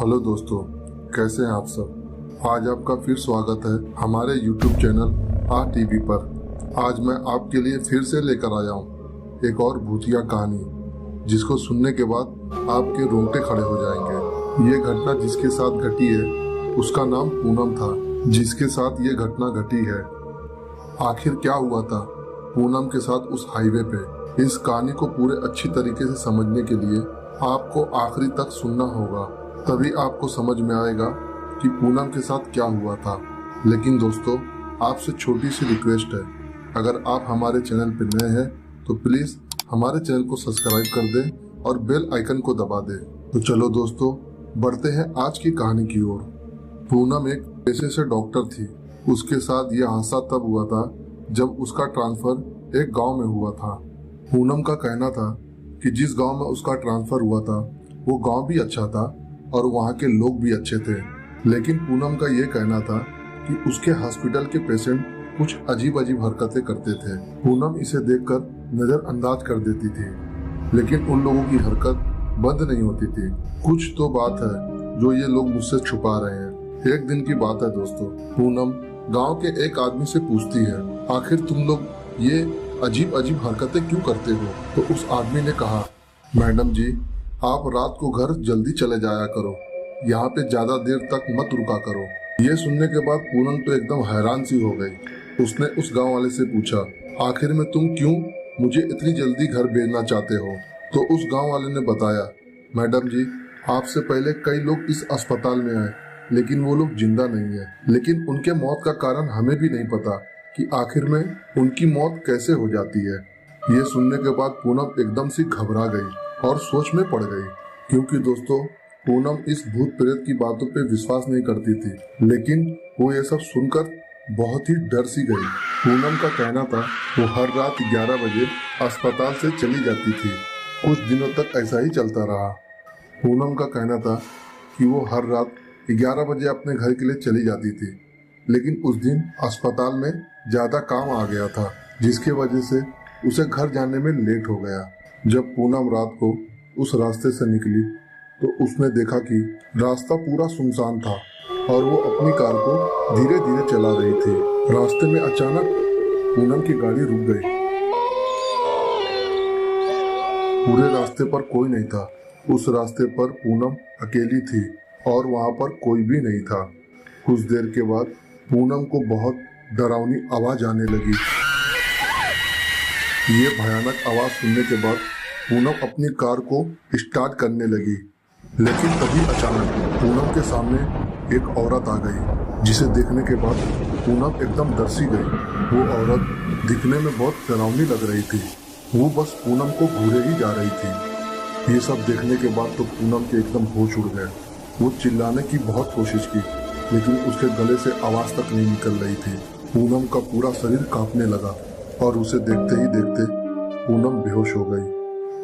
Hello दोस्तों, कैसे हैं आप सब। आज आपका फिर स्वागत है हमारे YouTube चैनल आ टीवी पर। आज मैं आपके लिए फिर से लेकर आया हूँ एक और भूतिया कहानी, जिसको सुनने के बाद आपके रोंगटे खड़े हो जाएंगे। ये घटना जिसके साथ घटी है उसका नाम पूनम था, जिसके साथ ये घटना घटी है। आखिर क्या हुआ था पूनम के साथ उस हाईवे पे, इस कहानी को पूरे अच्छी तरीके से समझने के लिए आपको आखिरी तक सुनना होगा, तभी आपको समझ में आएगा कि पूनम के साथ क्या हुआ था। लेकिन दोस्तों, आपसे छोटी सी रिक्वेस्ट है, अगर आप हमारे चैनल पर नए हैं तो प्लीज हमारे चैनल को सब्सक्राइब कर दें और बेल आइकन को दबा दें। तो चलो दोस्तों, बढ़ते हैं आज की कहानी की ओर। पूनम एक पेशे से डॉक्टर थी। उसके साथ यह हादसा तब हुआ था जब उसका ट्रांसफर एक गांव में हुआ था। पूनम का कहना था कि जिस गांव में उसका ट्रांसफर हुआ था वो गांव भी अच्छा था और वहां के लोग भी अच्छे थे। लेकिन पूनम का ये कहना था कि उसके हॉस्पिटल के पेशेंट कुछ अजीब अजीब हरकतें करते थे। पूनम इसे देखकर नजरअंदाज कर देती थी, लेकिन उन लोगों की हरकत बंद नहीं होती थी। कुछ तो बात है जो ये लोग मुझसे छुपा रहे हैं। एक दिन की बात है दोस्तों, पूनम गांव के एक आदमी से पूछती है, आखिर तुम लोग ये अजीब अजीब हरकतें क्यों करते हो? तो उस आदमी ने कहा, मैडम जी, आप रात को घर जल्दी चले जाया करो, यहाँ पे ज्यादा देर तक मत रुका करो। ये सुनने के बाद पूनम तो एकदम हैरान सी हो गई। उसने उस गांव वाले से पूछा, आखिर में तुम क्यों मुझे इतनी जल्दी घर भेजना चाहते हो? तो उस गांव वाले ने बताया, मैडम जी, आपसे पहले कई लोग इस अस्पताल में आए, लेकिन वो लोग जिंदा नहीं है। लेकिन उनके मौत का कारण हमें भी नहीं पता कि आखिर में उनकी मौत कैसे हो जाती है। ये सुनने के बाद पूनम एकदम से घबरा गई और सोच में पड़ गई, क्योंकि दोस्तों पूनम इस भूत प्रेत की बातों पे विश्वास नहीं करती थी। लेकिन वो ये सब सुनकर बहुत ही डर सी गई। पूनम का कहना था वो हर रात 11 बजे अस्पताल से चली जाती थी। कुछ दिनों तक ऐसा ही चलता रहा। पूनम का कहना था कि वो हर रात 11 बजे अपने घर के लिए चली जाती थी, लेकिन उस दिन अस्पताल में ज्यादा काम आ गया था, जिसकी वजह से उसे घर जाने में लेट हो गया। जब पूनम रात को उस रास्ते से निकली तो उसने देखा कि रास्ता पूरा सुनसान था और वो अपनी कार को धीरे धीरे चला रही थी। रास्ते में अचानक पूनम की गाड़ी रुक गई। पूरे रास्ते पर कोई नहीं था। उस रास्ते पर पूनम अकेली थी और वहां पर कोई भी नहीं था। कुछ देर के बाद पूनम को बहुत डरावनी आवाज आने लगी। ये भयानक आवाज सुनने के बाद पूनम अपनी कार को स्टार्ट करने लगी, लेकिन तभी अचानक पूनम के सामने एक औरत आ गई, जिसे देखने के बाद पूनम एकदम डर सी गई। वो औरत दिखने में बहुत डरावनी लग रही थी। वो बस पूनम को घूरे ही जा रही थी। ये सब देखने के बाद तो पूनम के एकदम होश उड़ गए। वो चिल्लाने की बहुत कोशिश की, लेकिन उसके गले से आवाज तक नहीं निकल रही थी। पूनम का पूरा शरीर कांपने लगा और उसे देखते ही देखते पूनम बेहोश हो गई।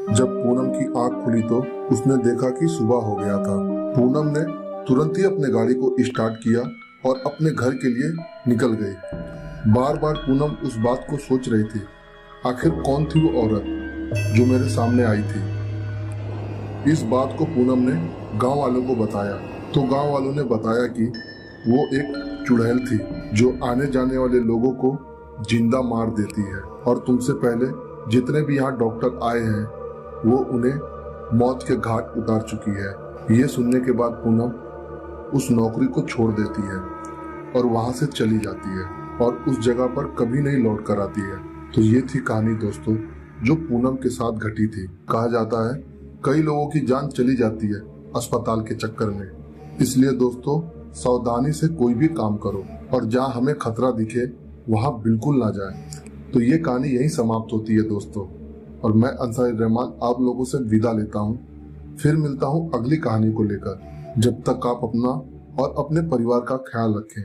जब पूनम की आंख खुली तो उसने देखा कि सुबह हो गया था। पूनम ने तुरंत ही अपने गाड़ी को स्टार्ट किया और अपने घर के लिए निकल गई। बार बार पूनम उस बात को सोच रही थी, आखिर कौन थी वो औरत जो मेरे सामने आई थी। इस बात को पूनम ने गांव वालों को बताया तो गांव वालों ने बताया कि वो एक चुड़ैल थी जो आने जाने वाले लोगों को जिंदा मार देती है, और तुमसे पहले जितने भी यहाँ डॉक्टर आए हैं वो उन्हें मौत के घाट उतार चुकी है। ये सुनने के बाद पूनम उस नौकरी को छोड़ देती है और वहां से चली जाती है और उस जगह पर कभी नहीं लौट कर आती है। तो ये थी कहानी दोस्तों, जो पूनम के साथ घटी थी। कहा जाता है कई लोगों की जान चली जाती है अस्पताल के चक्कर में, इसलिए दोस्तों सावधानी से कोई भी काम करो और जहाँ हमें खतरा दिखे वहां बिल्कुल ना जाए। तो ये कहानी यही समाप्त होती है दोस्तों, और मैं अंसारी रहमान आप लोगों से विदा लेता हूँ। फिर मिलता हूँ अगली कहानी को लेकर। जब तक आप अपना और अपने परिवार का ख्याल रखें।